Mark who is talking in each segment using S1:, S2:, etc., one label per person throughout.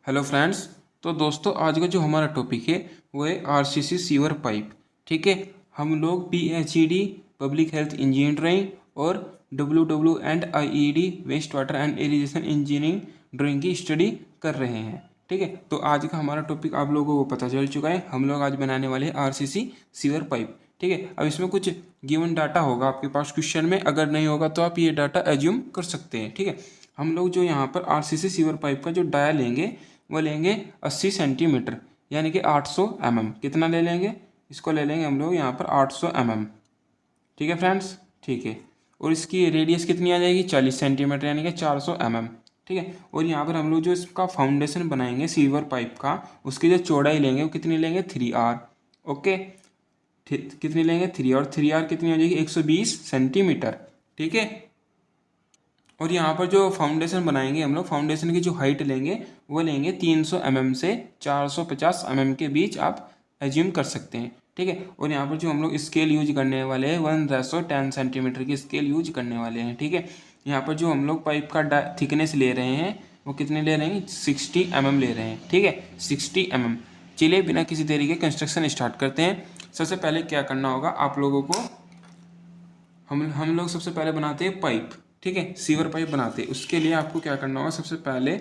S1: Hello friends. तो दोस्तों आज का जो हमारा टॉपिक है वो है आरसीसी सीवर पाइप। ठीक है, हम लोग पीएचईडी पब्लिक हेल्थ इंजीनियरिंग और W and IED waste water and irrigation engineering drawing की स्टडी कर रहे हैं। ठीक है, तो आज का हमारा टॉपिक आप लोगों को पता चल चुका है। हम लोग आज बनाने वाले हैं आरसीसी सीवर पाइप। ठीक है, अब इसमें कुछ गिवन डाटा होगा आपके पास क्वेश्चन में, अगर नहीं होगा तो आप ये डाटा एज्यूम कर सकते हैं। ठीक है, हम लोग जो यहाँ पर आरसीसी सीवर पाइप का जो डाया लेंगे वो लेंगे 80 सेंटीमीटर, यानी कि 800 mm। कितना ले लेंगे? इसको ले लेंगे हम लोग यहाँ पर 800 mm। ठीक है फ्रेंड्स, ठीक है। और इसकी रेडियस कितनी आ जाएगी? 40 सेंटीमीटर, यानी कि 400 mm। ठीक है, और यहाँ पर हम लोग जो इसका फाउंडेशन बनाएंगे सीवर पाइप का, उसकी जो चौड़ाई लेंगे वो कितनी लेंगे? 3R। ओके, कितनी लेंगे? 3R। 3R कितनी हो जाएगी? 120 सेंटीमीटर। ठीक है, और यहाँ पर जो फाउंडेशन बनाएंगे हम लोग, फाउंडेशन की जो हाइट लेंगे वो लेंगे 300 mm से 450 mm के बीच आप एज्यूम कर सकते हैं। ठीक है, और यहाँ पर जो हम लोग स्केल यूज करने वाले हैं 1/10 सेंटीमीटर की स्केल यूज करने वाले हैं। ठीक है, यहाँ पर जो हम लोग पाइप का थिकनेस ले रहे हैं वो कितने ले रहे हैं? 60 mm ले रहे हैं। ठीक है, 60 mm। चलिए बिना किसी देरी के कंस्ट्रक्शन स्टार्ट करते हैं। सबसे पहले क्या करना होगा आप लोगों को, हम लोग सबसे पहले बनाते हैं पाइप। ठीक है, सीवर पाइप बनाते हैं। उसके लिए आपको क्या करना होगा, सबसे पहले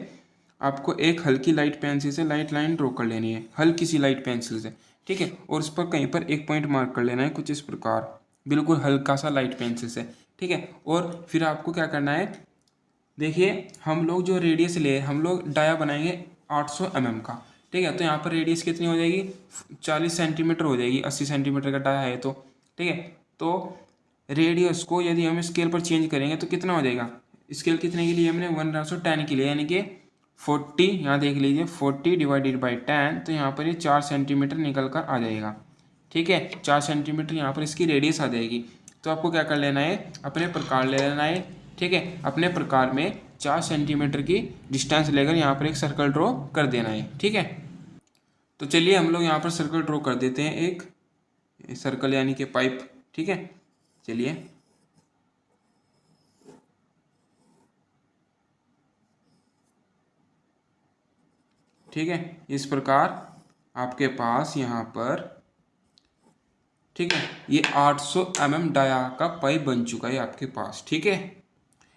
S1: आपको एक हल्की लाइट पेंसिल से लाइट लाइन ड्रॉ कर लेनी है, हल्की सी लाइट पेंसिल से। ठीक है, और उस पर कहीं पर एक पॉइंट मार्क कर लेना है कुछ इस प्रकार, बिल्कुल हल्का सा लाइट पेंसिल से। ठीक है, और फिर आपको क्या करना है, देखिए हम लोग जो रेडियस ले, हम लोग डाया बनाएंगे 800 mm का। ठीक है, तो यहाँ पर रेडियस कितनी हो जाएगी? 40 सेंटीमीटर हो जाएगी। 80 सेंटीमीटर का डाया है तो। ठीक है, तो रेडियस को यदि हम स्केल पर चेंज करेंगे तो कितना हो जाएगा? स्केल कितने के लिए हमने? 1/10 के लिए, यानी कि 40। यहाँ देख लीजिए 40 डिवाइडेड बाई 10, तो यहाँ पर ये 4 सेंटीमीटर निकल कर आ जाएगा। ठीक है, 4 सेंटीमीटर यहाँ पर इसकी रेडियस आ जाएगी। तो आपको क्या कर लेना है, अपने प्रकार ले लेना है। ठीक है, अपने प्रकार में 4 सेंटीमीटर की डिस्टेंस लेकर यहाँ पर एक सर्कल ड्रॉ कर देना है। ठीक है, तो चलिए हम लोग यहाँ पर सर्कल ड्रॉ कर देते हैं, एक सर्कल यानी कि पाइप। ठीक है, चलिए ठीक है, इस प्रकार आपके पास यहाँ पर, ठीक है, ये 800 mm डाया का पाइप बन चुका है आपके पास। ठीक है,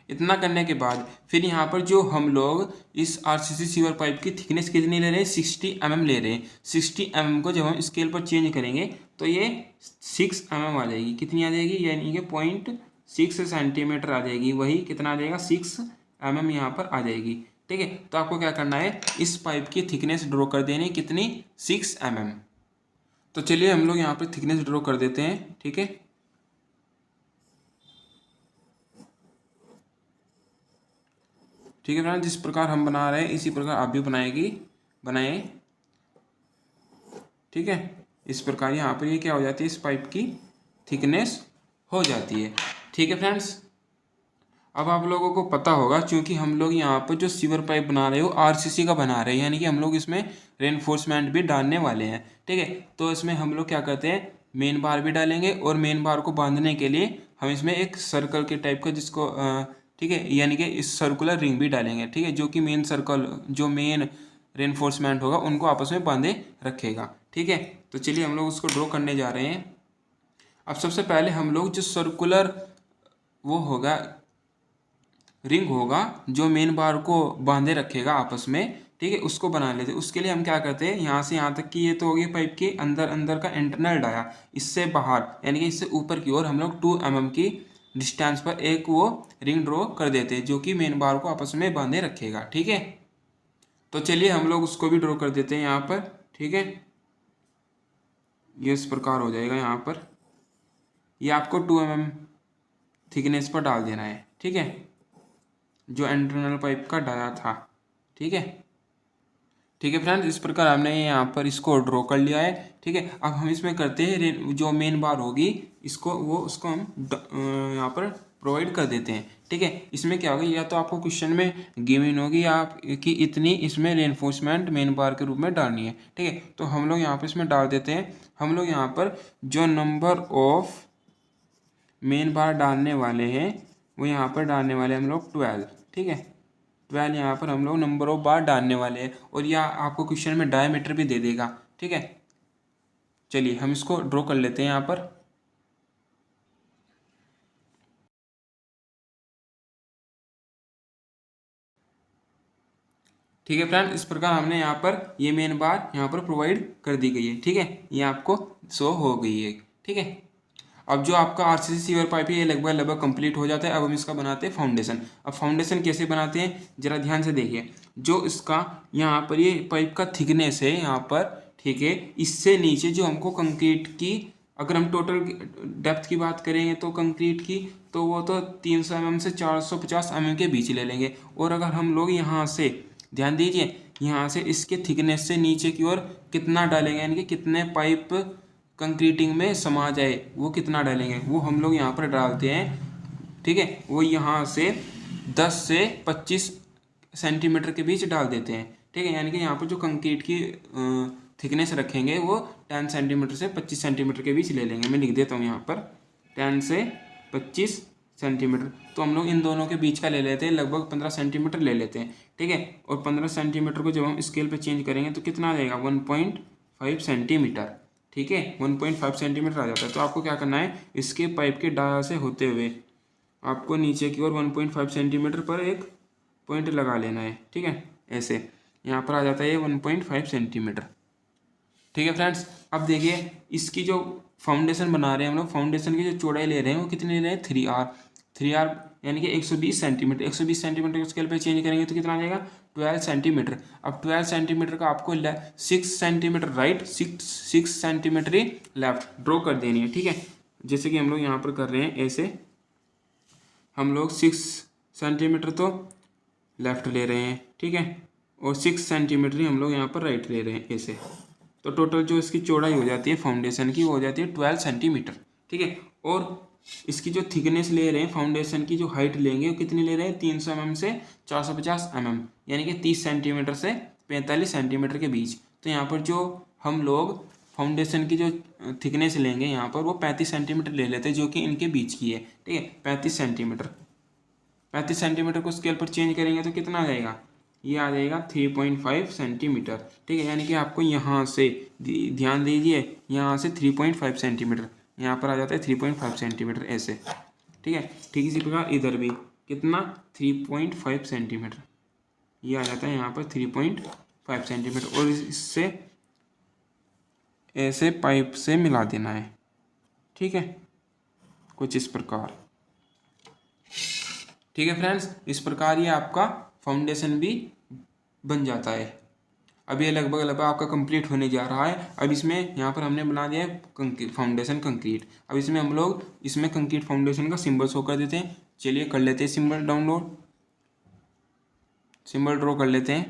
S1: इतना करने के बाद फिर यहाँ पर जो हम लोग इस आरसीसी सीवर पाइप की थिकनेस कितनी ले रहे हैं? 60 mm ले रहे हैं। 60 mm को जब हम स्केल पर चेंज करेंगे तो ये 6 mm आ जाएगी। कितनी आ जाएगी? यानी कि 0.6 सेंटीमीटर आ जाएगी। वही कितना आ जाएगा? 6 mm यहाँ पर आ जाएगी। ठीक है, तो आपको क्या करना है, इस पाइप की थिकनेस ड्रॉ कर देनी। कितनी? 6 mm। तो चलिए हम लोग यहाँ पर थिकनेस ड्रॉ कर देते हैं। ठीक है, ठीक है फ्रेंड, जिस प्रकार हम बना रहे हैं इसी प्रकार आप भी बनाए। ठीक है, इस प्रकार यहाँ पर ये क्या हो जाती है, इस पाइप की थिकनेस हो जाती है। ठीक है फ्रेंड्स, अब आप लोगों को पता होगा, क्योंकि हम लोग यहाँ पर जो सीवर पाइप बना रहे हो आरसीसी का बना रहे हैं, यानी कि हम लोग इसमें रेनफोर्समेंट भी डालने वाले हैं। ठीक है, तो इसमें हम लोग क्या करते हैं, मेन बार भी डालेंगे, और मेन बार को बांधने के लिए हम इसमें एक सर्कल के टाइप का, जिसको ठीक है, यानी कि इस सर्कुलर रिंग भी डालेंगे। ठीक है, जो कि मेन सर्कल, जो मेन रेनफोर्समेंट होगा उनको आपस में बांधे रखेगा। ठीक है, तो चलिए हम लोग उसको ड्रॉ करने जा रहे हैं। अब सबसे पहले हम लोग जो सर्कुलर वो होगा, रिंग होगा, जो मेन बार को बांधे रखेगा आपस में, ठीक है, उसको बना लेते हैं। उसके लिए हम क्या करते हैं, यहाँ से यहाँ तक की ये तो होगी पाइप के अंदर अंदर का इंटरनल डाया, इससे बाहर यानी कि इससे ऊपर की ओर हम लोग 2 mm की डिस्टेंस पर एक वो रिंग ड्रॉ कर देते हैं, जो कि मेन बार को आपस में बांधे रखेगा। ठीक है, तो चलिए हम लोग उसको भी ड्रॉ कर देते हैं यहाँ पर। ठीक है, ये इस प्रकार हो जाएगा। यहाँ पर ये आपको 2 mm थिकनेस पर डाल देना है। ठीक है, जो इंटरनल पाइप का डाया था। ठीक है, ठीक है फ्रेंड्स, इस प्रकार हमने यहाँ पर इसको ड्रॉ कर लिया है। ठीक है, अब हम इसमें करते हैं जो मेन बार होगी इसको, उसको हम यहाँ पर प्रोवाइड कर देते हैं। ठीक है, इसमें क्या होगा, या तो आपको क्वेश्चन में गिवन होगी आप कि इतनी इसमें रेनफोर्समेंट मेन बार के रूप में डालनी है। ठीक है, तो हम लोग यहाँ पर इसमें डाल देते हैं। हम लोग यहाँ पर जो नंबर ऑफ मेन बार डालने वाले हैं वो यहाँ पर डालने वाले हम लोग 12। ठीक है, 12 यहाँ पर हम लोग नंबर ऑफ बार डालने वाले हैं, और यह आपको क्वेश्चन में डायमीटर भी दे देगा। ठीक है, चलिए हम इसको ड्रॉ कर लेते हैं यहाँ पर। ठीक है फ्रेंड, इस प्रकार हमने यहाँ पर ये मेन बार यहाँ पर प्रोवाइड कर दी गई है। ठीक है, ये आपको शो हो गई है। ठीक है, अब जो आपका आरसीसी सीवर पाइप है ये लगभग कंप्लीट हो जाता है। अब हम इसका बनाते हैं फाउंडेशन। अब फाउंडेशन कैसे बनाते हैं जरा ध्यान से देखिए। जो इसका यहाँ पर ये पाइप का थिकनेस है यहाँ पर, ठीक है, इससे नीचे जो हमको कंक्रीट की, अगर हम टोटल डेप्थ की बात करेंगे तो कंक्रीट की, तो वो तो 300 mm से 450 mm के बीच ले लेंगे। और अगर हम लोग यहाँ से ध्यान दीजिए, यहाँ से इसके थिकनेस से नीचे की ओर कितना डालेंगे, यानी कि कितने पाइप कंक्रीटिंग में समा जाए वो कितना डालेंगे, वो हम लोग यहाँ पर डालते हैं। ठीक है, वो यहाँ से 10 से 25 सेंटीमीटर के बीच डाल देते हैं। ठीक है, यानी कि यहाँ पर जो कंक्रीट की थिकनेस रखेंगे वो 10 सेंटीमीटर से 25 सेंटीमीटर के बीच ले लेंगे। मैं लिख देता हूँ यहाँ पर 10 से 25 सेंटीमीटर। तो हम लोग इन दोनों के बीच का ले लेते हैं, लगभग 15 सेंटीमीटर ले लेते हैं। ठीक है, और 15 सेंटीमीटर को जब हम स्केल पे चेंज करेंगे तो कितना आ जाएगा, 1.5 सेंटीमीटर। ठीक है, 1.5 सेंटीमीटर आ जाता है। तो आपको क्या करना है, इसके पाइप के डाया से होते हुए आपको नीचे की ओर 1.5 सेंटीमीटर पर एक पॉइंट लगा लेना है। ठीक है, ऐसे यहाँ पर आ जाता है 1.5 सेंटीमीटर। ठीक है फ्रेंड्स, अब देखिए इसकी जो फाउंडेशन बना रहे हैं हम लोग, फाउंडेशन की जो चौड़ाई ले रहे हैं वो कितनी ले रहे हैं, 3R। 3R यानी कि 120 सेंटीमीटर। 120 सेंटीमीटर को स्केल पे चेंज करेंगे तो कितना आ जाएगा, 12 सेंटीमीटर। अब 12 सेंटीमीटर का आपको 6 सेंटीमीटर राइट, 6 सेंटीमीटर ही लेफ्ट ड्रॉ कर देनी है। ठीक है, जैसे कि हम लोग यहाँ पर कर रहे हैं, ऐसे हम लोग 6 सेंटीमीटर तो लेफ्ट ले रहे हैं। ठीक है, और 6 सेंटीमीटर ही हम लोग यहाँ पर राइट ले रहे हैं, ऐसे। तो टोटल जो इसकी चौड़ाई हो जाती है फाउंडेशन की, वो हो जाती है 12 सेंटीमीटर। ठीक है, और इसकी जो थिकनेस ले रहे हैं, फाउंडेशन की जो हाइट लेंगे वो कितनी ले रहे हैं, 300 mm से 450 mm, यानी कि 30 सेंटीमीटर से 45 सेंटीमीटर के बीच। तो यहाँ पर जो हम लोग फाउंडेशन की जो थिकनेस लेंगे यहाँ पर वो 35 सेंटीमीटर ले लेते हैं, जो कि इनके बीच की है। ठीक है, 35 सेंटीमीटर। 35 सेंटीमीटर को स्केल पर चेंज करेंगे तो कितना आ जाएगा, ये आ जाएगा 3.5 सेंटीमीटर। ठीक है, यानी कि आपको यहाँ से ध्यान दीजिए, यहाँ से 3.5 सेंटीमीटर, यहाँ पर आ जाता है 3.5 सेंटीमीटर, ऐसे। ठीक है, ठीक इसी प्रकार इधर भी कितना, 3.5 सेंटीमीटर, ये आ जाता है यहाँ पर 3.5 सेंटीमीटर। और इससे ऐसे पाइप से मिला देना है। ठीक है, कुछ इस प्रकार। ठीक है फ्रेंड्स, इस प्रकार ये आपका फाउंडेशन भी बन जाता है। अब ये लगभग आपका कंप्लीट होने जा रहा है। अब इसमें यहाँ पर हमने बना दिया है फाउंडेशन कंक्रीट। अब इसमें हम लोग इसमें कंक्रीट फाउंडेशन का सिंबल शो कर देते हैं। चलिए कर लेते हैं सिंबल डाउनलोड, सिंबल ड्रॉ कर लेते हैं।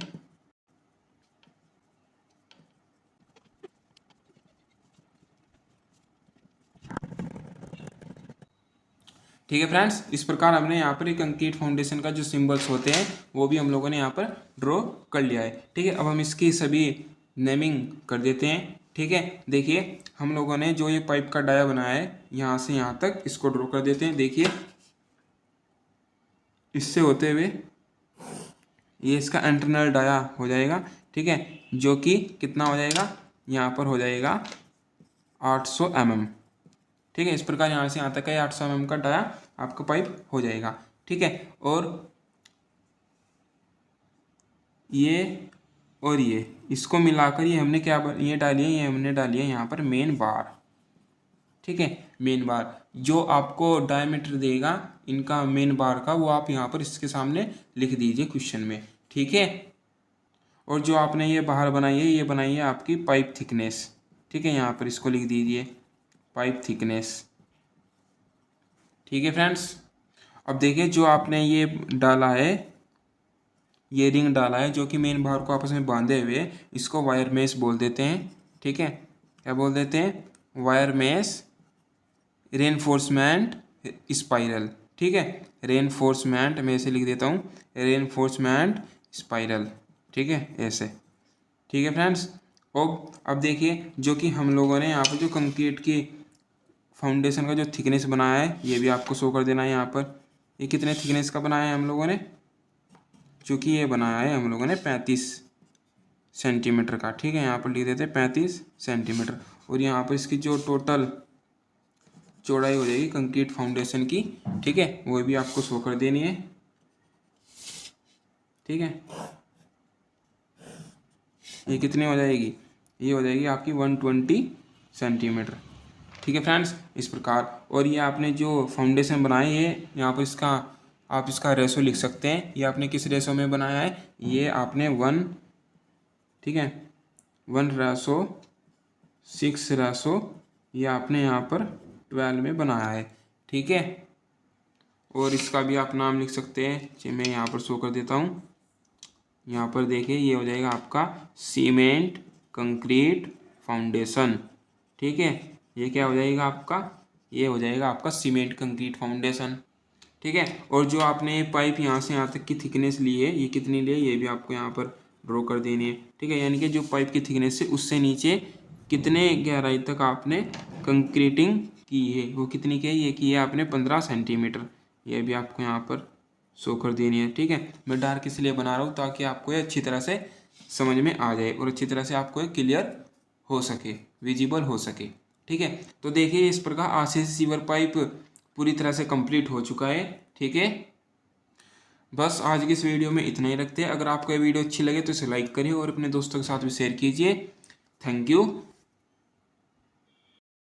S1: ठीक है फ्रेंड्स, इस प्रकार हमने यहाँ पर एक कंक्रीट फाउंडेशन का जो सिंबल्स होते हैं वो भी हम लोगों ने यहाँ पर ड्रॉ कर लिया है। ठीक है, अब हम इसकी सभी नेमिंग कर देते हैं। ठीक है, देखिए हम लोगों ने जो ये पाइप का डाया बनाया है यहाँ से यहाँ तक, इसको ड्रॉ कर देते हैं। देखिए इससे होते हुए ये इसका इंटरनल डाया हो जाएगा। ठीक है, जो कि कितना हो जाएगा, यहाँ पर हो जाएगा 800 mm। ठीक है, इस प्रकार यहाँ से यहाँ तक है 800 mm का डाया आपका पाइप हो जाएगा। ठीक है, और ये इसको मिलाकर ये हमने क्या ये डाली है, ये हमने डाली है यहाँ पर मेन बार। ठीक है, मेन बार जो आपको डायमीटर देगा इनका मेन बार का, वो आप यहाँ पर इसके सामने लिख दीजिए क्वेश्चन में। ठीक है, और जो आपने ये बाहर बनाई है, ये बनाई है आपकी पाइप थिकनेस। ठीक है, यहाँ पर इसको लिख दीजिए पाइप थिकनेस। ठीक है फ्रेंड्स, अब देखिए जो आपने ये डाला है, ये रिंग डाला है जो कि मेन बार को आपस में बांधे हुए, इसको वायर मेश बोल देते हैं। ठीक है, क्या बोल देते हैं, वायर मेश रेनफोर्समेंट स्पाइरल। ठीक है, रेनफोर्समेंट, मैं इसे लिख देता हूँ रेनफोर्समेंट स्पाइरल। ठीक है, ऐसे। ठीक है फ्रेंड्स, अब देखिए जो कि हम लोगों ने यहाँ पर जो कंक्रीट की फाउंडेशन का जो थिकनेस बनाया है, ये भी आपको शो कर देना है यहाँ पर। ये कितने थिकनेस का बनाया है हम लोगों ने, चूँकि ये बनाया है हम लोगों ने 35 सेंटीमीटर का, ठीक है, यहाँ पर लिख देते हैं 35 सेंटीमीटर। और यहाँ पर इसकी जो टोटल चौड़ाई हो जाएगी कंक्रीट फाउंडेशन की, ठीक है, वो भी आपको शो कर देनी है, ठीक है। ये कितनी हो जाएगी, ये हो जाएगी आपकी 120 सेंटीमीटर, ठीक है फ्रेंड्स, इस प्रकार। और ये आपने जो फाउंडेशन बनाई है यहाँ पर इसका आप इसका रेशो लिख सकते हैं। ये आपने किस रेशो में बनाया है, ये आपने 1, ठीक है, 1:6 ये आपने यहाँ पर 12 में बनाया है, ठीक है। और इसका भी आप नाम लिख सकते हैं, चलिए मैं यहाँ पर शो कर देता हूँ। यहाँ पर देखिए ये हो जाएगा आपका सीमेंट कंक्रीट फाउंडेशन, ठीक है। ये क्या हो जाएगा आपका, ये हो जाएगा आपका सीमेंट कंक्रीट फाउंडेशन, ठीक है। और जो आपने पाइप यहाँ से यहाँ तक की थिकनेस ली है, ये कितनी ली है, ये भी आपको यहाँ पर ड्रॉ कर देनी है, ठीक है। यानी कि जो पाइप की थिकनेस है उससे नीचे कितने गहराई तक आपने कंक्रीटिंग की है, वो कितनी की है, ये की है आपने 15 सेंटीमीटर। ये भी आपको यहाँ पर शो कर देनी है, ठीक है। मैं डार्क इसलिए बना रहा हूँ ताकि आपको ये अच्छी तरह से समझ में आ जाए और अच्छी तरह से आपको ये क्लियर हो सके, विजिबल हो सके, ठीक है। तो देखिए इस प्रकार आरसीसी सीवर पाइप पूरी तरह से कंप्लीट हो चुका है, ठीक है। बस आज की इस वीडियो में इतना ही रखते हैं। अगर आपको ये वीडियो अच्छी लगे तो इसे लाइक करिए और अपने दोस्तों के साथ भी शेयर कीजिए। Thank you.